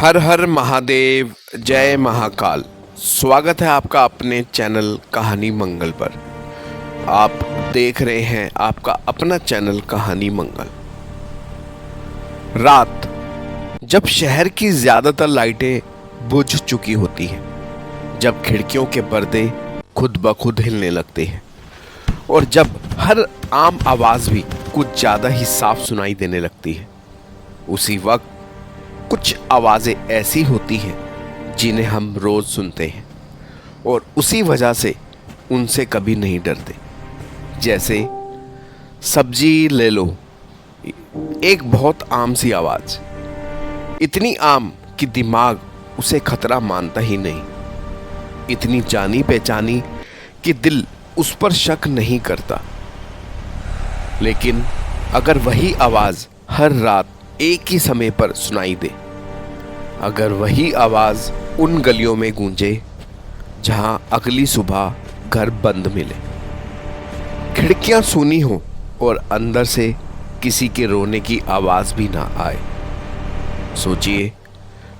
हर हर महादेव, जय महाकाल। स्वागत है आपका अपने चैनल कहानी मंगल पर। आप देख रहे हैं आपका अपना चैनल कहानी मंगल। रात, जब शहर की ज्यादातर लाइटें बुझ चुकी होती हैं, जब खिड़कियों के पर्दे खुद ब खुद हिलने लगते हैं और जब हर आम आवाज भी कुछ ज्यादा ही साफ सुनाई देने लगती है, उसी वक्त कुछ आवाजें ऐसी होती हैं जिन्हें हम रोज सुनते हैं और उसी वजह से उनसे कभी नहीं डरते। जैसे सब्जी ले लो, एक बहुत आम सी आवाज, इतनी आम कि दिमाग उसे खतरा मानता ही नहीं, इतनी जानी पहचानी कि दिल उस पर शक नहीं करता। लेकिन अगर वही आवाज हर रात एक ही समय पर सुनाई दे, अगर वही आवाज उन गलियों में गूंजे जहां अगली सुबह घर बंद मिले, खिड़कियां सूनी हो और अंदर से किसी के रोने की आवाज भी ना आए। सोचिए,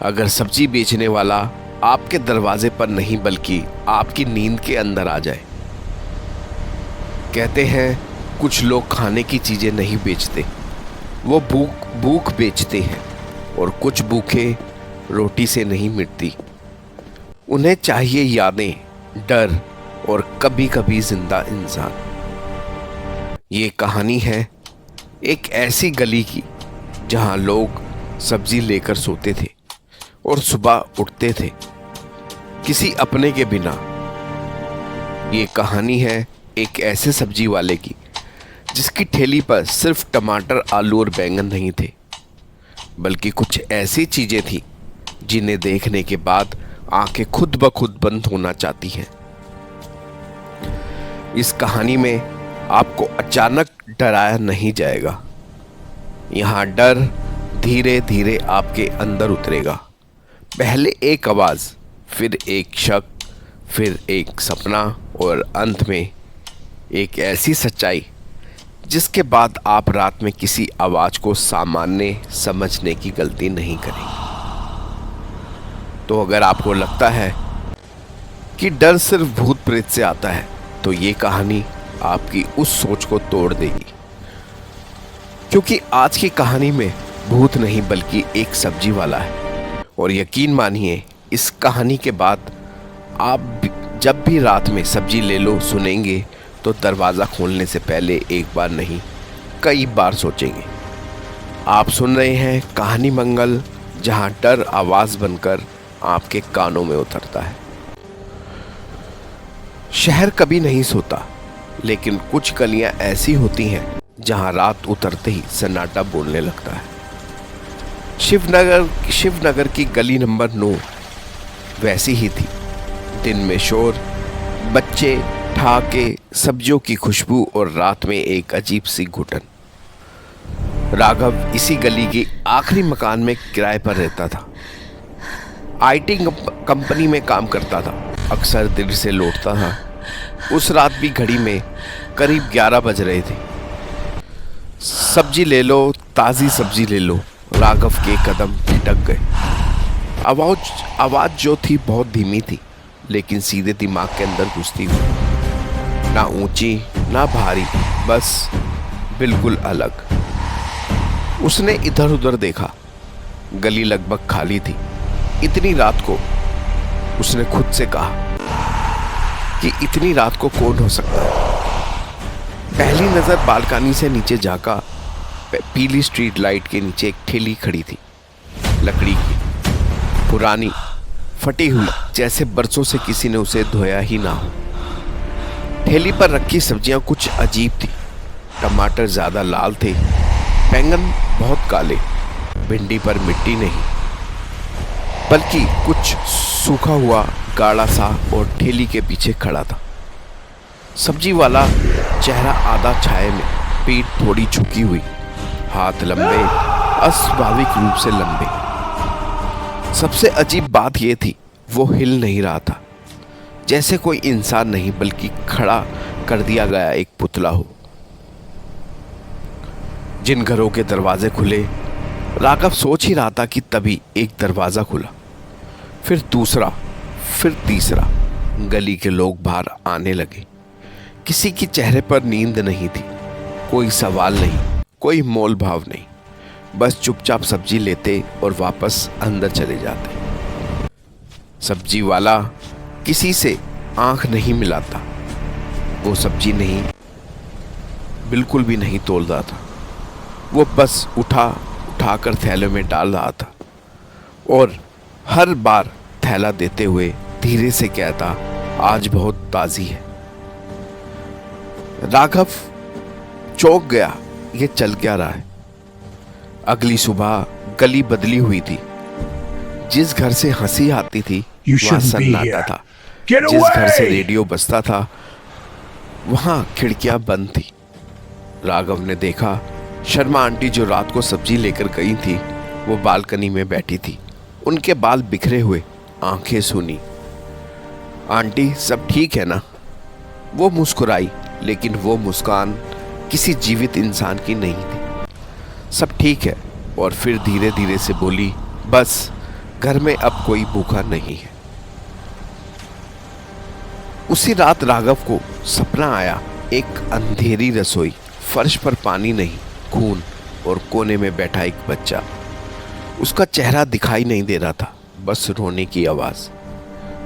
अगर सब्जी बेचने वाला आपके दरवाजे पर नहीं बल्कि आपकी नींद के अंदर आ जाए। कहते हैं कुछ लोग खाने की चीजें नहीं बेचते, वो भूख बेचते हैं, और कुछ भूखे रोटी से नहीं मिटती, उन्हें चाहिए यादें, डर और कभी कभी जिंदा इंसान। ये कहानी है एक ऐसी गली की जहां लोग सब्जी लेकर सोते थे और सुबह उठते थे किसी अपने के बिना। ये कहानी है एक ऐसे सब्जी वाले की जिसकी ठेली पर सिर्फ टमाटर, आलू और बैंगन नहीं थे, बल्कि कुछ ऐसी चीजें थी जिन्हें देखने के बाद आंखें खुद ब खुद बंद होना चाहती हैं। इस कहानी में आपको अचानक डराया नहीं जाएगा। यहां डर धीरे धीरे आपके अंदर उतरेगा। पहले एक आवाज, फिर एक शक, फिर एक सपना और अंत में एक ऐसी सच्चाई जिसके बाद आप रात में किसी आवाज को सामान्य समझने की गलती नहीं करेंगे। तो अगर आपको लगता है कि डर सिर्फ भूत प्रेत से आता है, तो ये कहानी आपकी उस सोच को तोड़ देगी, क्योंकि आज की कहानी में भूत नहीं बल्कि एक सब्जी वाला है। और यकीन मानिए, इस कहानी के बाद आप जब भी रात में सब्जी ले लो सुनेंगे तो दरवाज़ा खोलने से पहले एक बार नहीं, कई बार सोचेंगे। आप सुन रहे हैं कहानी मंगल, जहां डर आवाज बनकर आपके कानों में उतरता है। शहर कभी नहीं सोता, लेकिन कुछ गलियां ऐसी होती हैं जहां रात उतरते ही सन्नाटा बोलने लगता है। शिवनगर की गली नंबर 9 वैसी ही थी। दिन में शोर, बच्चे, ठहाके, सब्जियों की खुशबू और रात में एक अजीब सी घुटन। राघव इसी गली के आखिरी मकान में किराए पर रहता था। आईटी कंपनी में काम करता था, अक्सर देर से लौटता था। उस रात भी घड़ी में करीब 11 बज रहे थे। सब्जी ले लो, ताज़ी सब्जी ले लो। राघव के कदम ठिठक गए। आवाज जो थी बहुत धीमी थी, लेकिन सीधे दिमाग के अंदर घुसती हुई। ना ऊंची ना भारी, बस बिल्कुल अलग। उसने इधर उधर देखा। गली लगभग खाली थी। इतनी रात को उसने खुद से कहा कि इतनी रात को कौन हो सकता है। पहली नजर बालकनी से नीचे झांका। पीली स्ट्रीट लाइट के नीचे एक ठेली खड़ी थी, लकड़ी की, पुरानी, फटी हुई, जैसे बरसों से किसी ने उसे धोया ही ना हो। ठेली पर रखी सब्जियां कुछ अजीब थी। टमाटर ज्यादा लाल थे, बैंगन बहुत काले, भिंडी पर मिट्टी नहीं बल्कि कुछ सूखा हुआ, गाढ़ा सा, और ठेली के पीछे खड़ा था। सब्जी वाला चेहरा आधा छाये में, पीठ थोड़ी झुकी हुई, हाथ लंबे, अस्वाभाविक रूप से लंबे। सबसे अजीब बात यह थी, वो हिल नहीं रहा था, जैसे कोई इंसान नहीं बल्कि खड़ा कर दिया गया एक पुतला हो। जिन घरों के दरवाजे खुले, राघव सोच ही रहा था कि तभी एक दरवाजा खुला, फिर दूसरा, फिर तीसरा। गली के लोग बाहर आने लगे। किसी के चेहरे पर नींद नहीं थी, कोई सवाल नहीं, कोई मोल भाव नहीं, बस चुपचाप सब्जी लेते और वापस अंदर चले जाते। सब्जी वाला किसी से आंख नहीं मिलाता, वो सब्जी नहीं, बिल्कुल भी नहीं तोल रहा था। वो बस उठाकर थैले में डाल रहा था और हर बार थैला देते हुए धीरे से कहता, आज बहुत ताज़ी है। राघव चौंक गया, ये चल क्या रहा है। अगली सुबह गली बदली हुई थी। जिस घर से हंसी आती थी वहां सन्नाटा था। जिस घर से रेडियो बजता था वहां खिड़कियां बंद थी। राघव ने देखा शर्मा आंटी जो रात को सब्जी लेकर गई थी वो बालकनी में बैठी थी। उनके बाल बिखरे हुए, आंखें सूनी। आंटी सब ठीक है ना? वो मुस्कुराई, लेकिन वो मुस्कान किसी जीवित इंसान की नहीं थी। सब ठीक है। और फिर धीरे धीरे से बोली, बस घर में अब कोई भूखा नहीं है। उसी रात राघव को सपना आया, एक अंधेरी रसोई, फर्श पर पानी नहीं, खून, और कोने में बैठा एक बच्चा। उसका चेहरा दिखाई नहीं दे रहा था, बस रोने की आवाज।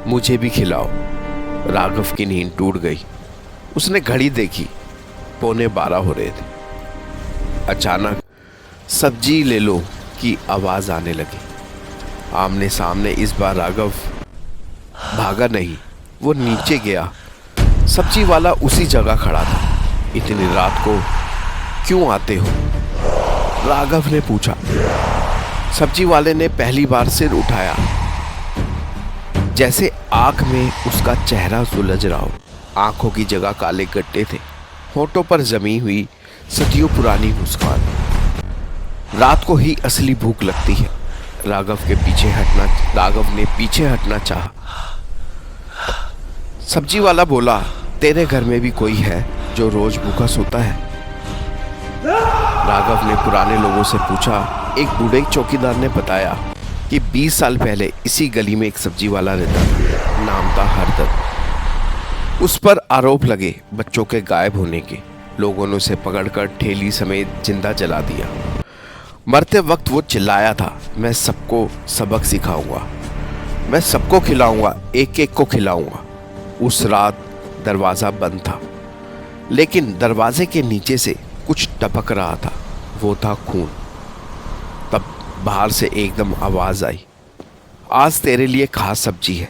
मुझे भी खिलाओ। राघव की नींद टूट गई। उसने घड़ी देखी, 11:15 हो रहे थे। अचानक सब्जी ले लो की आवाज आने लगी। आमने सामने इस बार राघव भागा नहीं, वो नीचे गया। सब्जी वाला उसी जगह खड़ा था। इतनी रात को क्यों आते हो? राघव ने पूछा। सब्जी वाले ने पहली बार सिर उठाया, जैसे आंख में उसका चेहरा सुलझ रहा हो। आंखों की जगह काले गड्ढे थे, होठों पर जमी हुई सदियों पुरानी मुस्कान। रात को ही असली भूख लगती है। राघव ने पीछे हटना चाहा। सब्जी वाला बोला, तेरे घर में भी कोई है जो रोज भूखा सोता है? राघव ने पुराने लोगों से पूछा। एक बूढ़े चौकीदार ने बताया कि 20 साल पहले इसी गली में एक सब्जी वाला रहता था, नाम था हरदत्त। उस पर आरोप लगे बच्चों के गायब होने के। लोगों ने उसे पकड़कर ठेली समेत जिंदा जला दिया। मरते वक्त वो चिल्लाया था, मैं सबको सबक सिखाऊंगा, मैं सबको खिलाऊंगा, एक एक को खिलाऊंगा। उस रात दरवाज़ा बंद था, लेकिन दरवाजे के नीचे से कुछ टपक रहा था। वो था खून। तब बाहर से एकदम आवाज आई, आज तेरे लिए खास सब्जी है।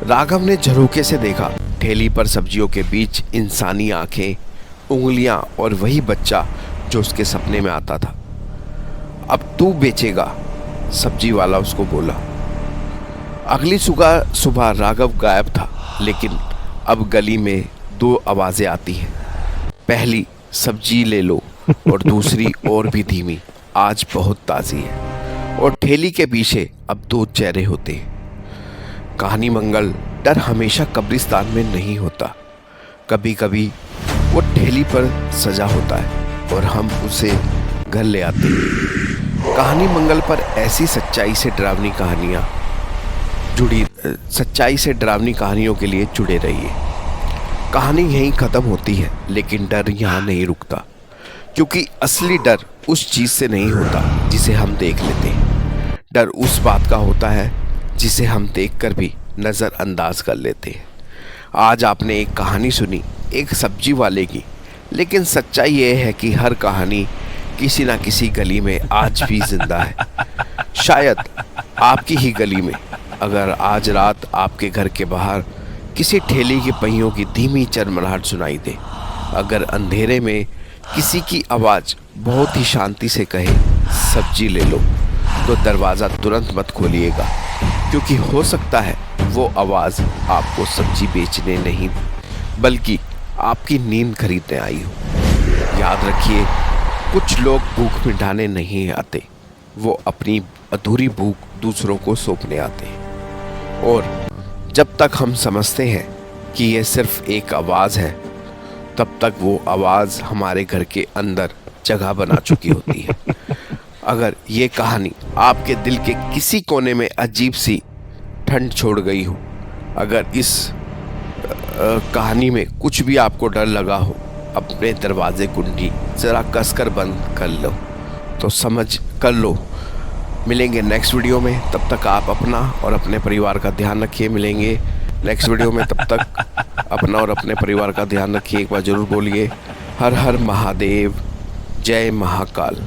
राघव ने झरोके से देखा। ठेली पर सब्जियों के बीच इंसानी आंखें, उंगलियां और वही बच्चा जो उसके सपने में आता था। अब तू बेचेगा, सब्जी वाला उसको बोला। अगली सुबह राघव गायब था, लेकिन अब गली में 2 आवाजें आती हैं। पहली, सब्जी ले लो, और दूसरी और भी धीमी, आज बहुत ताज़ी है। और ठेली के पीछे अब 2 चेहरे होते हैं। कहानी मंगल, डर हमेशा कब्रिस्तान में नहीं होता। कभी कभी वो ठेली पर सजा होता है और हम उसे घर ले आते हैं। कहानी मंगल पर ऐसी सच्चाई से डरावनी कहानियों के लिए जुड़े रहिए। कहानी यहीं ख़त्म होती है, लेकिन डर यहाँ नहीं रुकता, क्योंकि असली डर उस चीज़ से नहीं होता जिसे हम देख लेते हैं। डर उस बात का होता है जिसे हम देखकर भी नज़रअंदाज कर लेते हैं। आज आपने एक कहानी सुनी, एक सब्जी वाले की, लेकिन सच्चाई ये है कि हर कहानी किसी ना किसी गली में आज भी जिंदा है। शायद आपकी ही गली में। अगर आज रात आपके घर के बाहर किसी ठेले के पहियों की धीमी चरमराहट सुनाई दे, अगर अंधेरे में किसी की आवाज़ बहुत ही शांति से कहे, सब्जी ले लो, तो दरवाज़ा तुरंत मत खोलिएगा, क्योंकि हो सकता है वो आवाज़ आपको सब्जी बेचने नहीं, बल्कि आपकी नींद खरीदने आई हो। याद रखिए, कुछ लोग भूख मिटाने नहीं आते, वो अपनी अधूरी भूख दूसरों को सौंपने आते हैं। और जब तक हम समझते हैं कि ये सिर्फ एक आवाज़ है, तब तक वो आवाज़ हमारे घर के अंदर जगह बना चुकी होती है। अगर ये कहानी आपके दिल के किसी कोने में अजीब सी ठंड छोड़ गई हो, अगर इस कहानी में कुछ भी आपको डर लगा हो, अपने दरवाजे कुंडी ज़रा कसकर बंद कर लो, तो समझ कर लो। मिलेंगे नेक्स्ट वीडियो में, तब तक आप अपना और अपने परिवार का ध्यान रखिए। मिलेंगे नेक्स्ट वीडियो में, तब तक अपना और अपने परिवार का ध्यान रखिए। एक बार ज़रूर बोलिए हर हर महादेव, जय महाकाल।